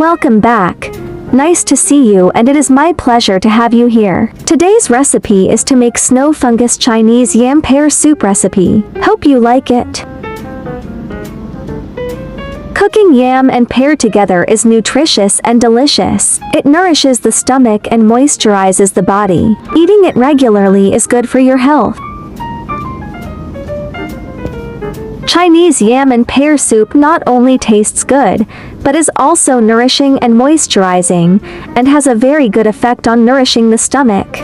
Welcome back. Nice to see you, and it is my pleasure to have you here. Today's recipe is to make snow fungus Chinese yam pear soup recipe. Hope you like it. Cooking yam and pear together is nutritious and delicious. It nourishes the stomach and moisturizes the body. Eating it regularly is good for your health. Chinese yam and pear soup not only tastes good, but is also nourishing and moisturizing, and has a very good effect on nourishing the stomach.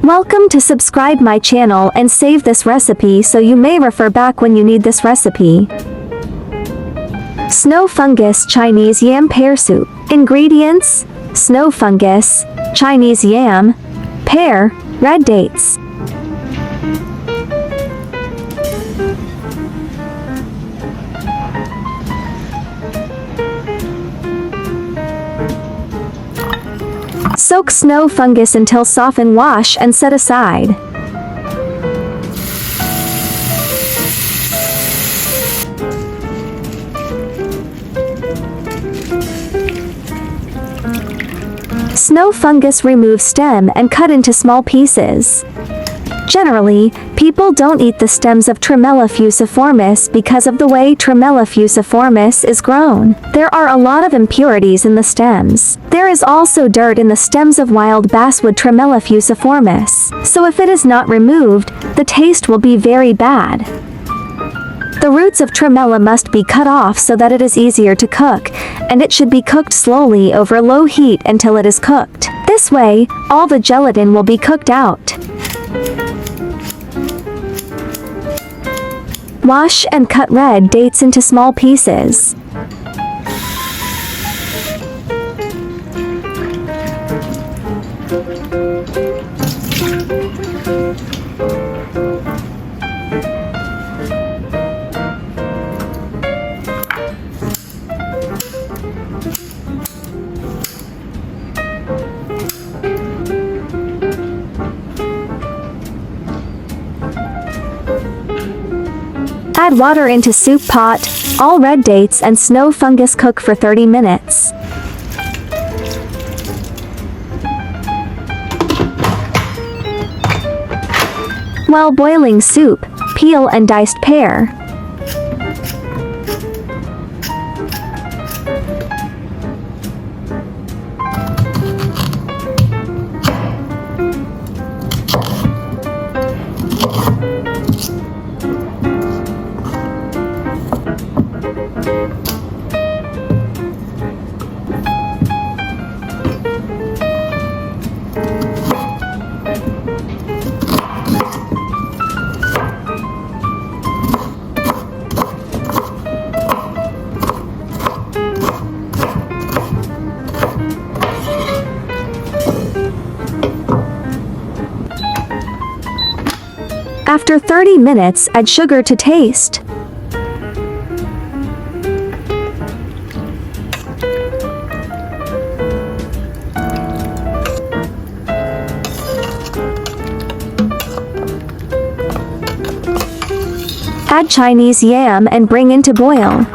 Welcome to subscribe my channel and save this recipe so you may refer back when you need this recipe. Snow fungus Chinese yam pear soup. Ingredients: snow fungus, Chinese yam, pear, red dates. Soak snow fungus until soften, wash and set aside. Snow fungus remove stem and cut into small pieces. Generally, people don't eat the stems of Tremella fusiformis because of the way Tremella fusiformis is grown. There are a lot of impurities in the stems. There is also dirt in the stems of wild basswood Tremella fusiformis, so if it is not removed, the taste will be very bad. The roots of Tremella must be cut off so that it is easier to cook, and it should be cooked slowly over low heat until it is cooked. This way, all the gelatin will be cooked out. Wash and cut red dates into small pieces. Add water into soup pot. All red dates and snow fungus cook for 30 minutes. While boiling soup, peel and diced pear. After 30 minutes, add sugar to taste. Add Chinese yam and bring into boil.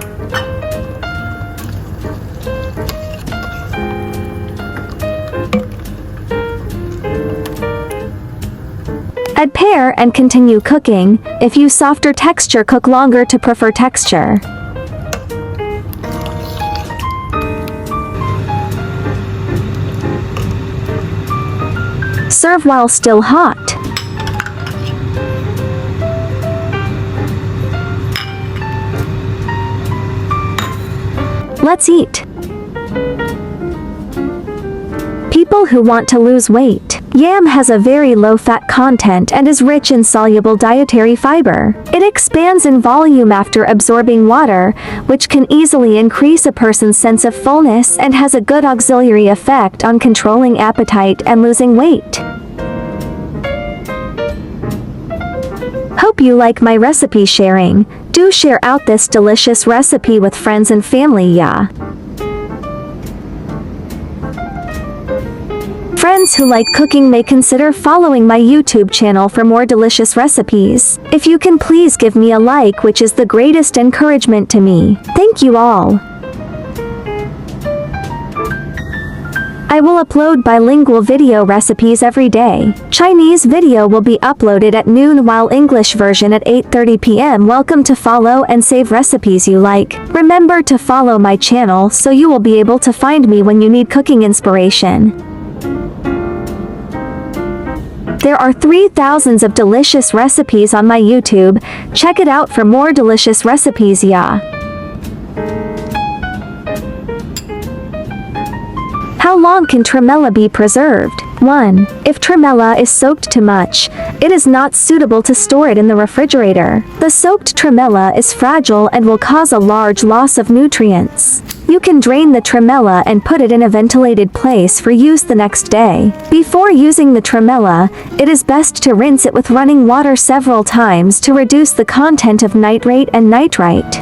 Add pear and continue cooking. If you softer texture, cook longer to prefer texture. Serve while still hot. Let's eat. People who want to lose weight. Yam has a very low fat content and is rich in soluble dietary fiber. It expands in volume after absorbing water, which can easily increase a person's sense of fullness and has a good auxiliary effect on controlling appetite and losing weight. Hope you like my recipe sharing. Do share out this delicious recipe with friends and family, yeah. Friends who like cooking may consider following my YouTube channel for more delicious recipes. If you can please give me a like, which is the greatest encouragement to me. Thank you all. I will upload bilingual video recipes every day. Chinese video will be uploaded at noon while English version at 8:30 p.m. Welcome to follow and save recipes you like. Remember to follow my channel so you will be able to find me when you need cooking inspiration. There are 3,000 of delicious recipes on my YouTube. Check it out for more delicious recipes, yeah. How long can tremella be preserved? 1. If tremella is soaked too much, it is not suitable to store it in the refrigerator. The soaked tremella is fragile and will cause a large loss of nutrients. You can drain the tremella and put it in a ventilated place for use the next day. Before using the tremella, it is best to rinse it with running water several times to reduce the content of nitrate and nitrite.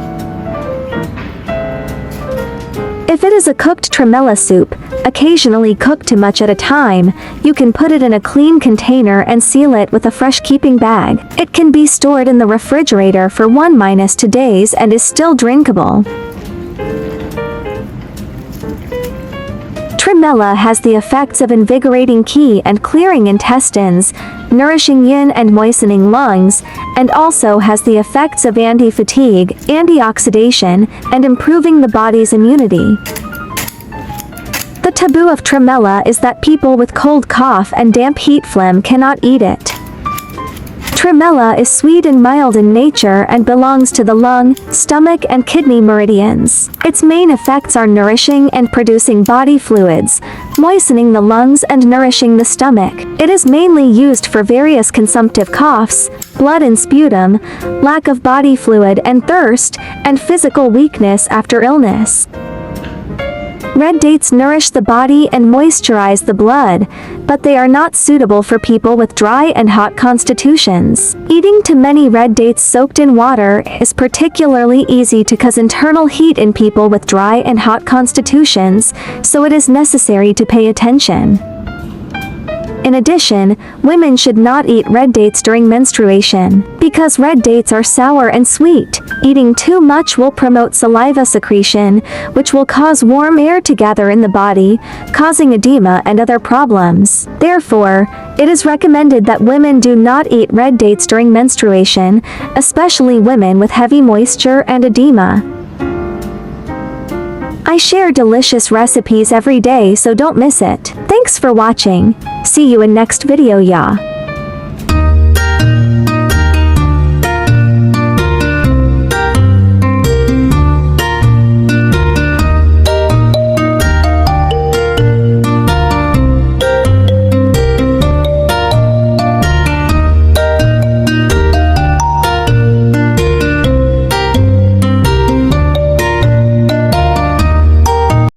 If it is a cooked tremella soup, occasionally cooked too much at a time, you can put it in a clean container and seal it with a fresh keeping bag. It can be stored in the refrigerator for 1-2 days and is still drinkable. Tremella has the effects of invigorating qi and clearing intestines, nourishing yin and moistening lungs, and also has the effects of anti-fatigue, anti-oxidation, and improving the body's immunity. The taboo of tremella is that people with cold cough and damp heat phlegm cannot eat it. Tremella is sweet and mild in nature and belongs to the lung, stomach, and kidney meridians. Its main effects are nourishing and producing body fluids, moistening the lungs and nourishing the stomach. It is mainly used for various consumptive coughs, blood and sputum, lack of body fluid and thirst, and physical weakness after illness. Red dates nourish the body and moisturize the blood, but they are not suitable for people with dry and hot constitutions. Eating too many red dates soaked in water is particularly easy to cause internal heat in people with dry and hot constitutions, so it is necessary to pay attention. In addition, women should not eat red dates during menstruation, because red dates are sour and sweet. Eating too much will promote saliva secretion, which will cause warm air to gather in the body, causing edema and other problems. Therefore, it is recommended that women do not eat red dates during menstruation, especially women with heavy moisture and edema. I share delicious recipes every day, so don't miss it. Thanks for watching. See you in next video, ya.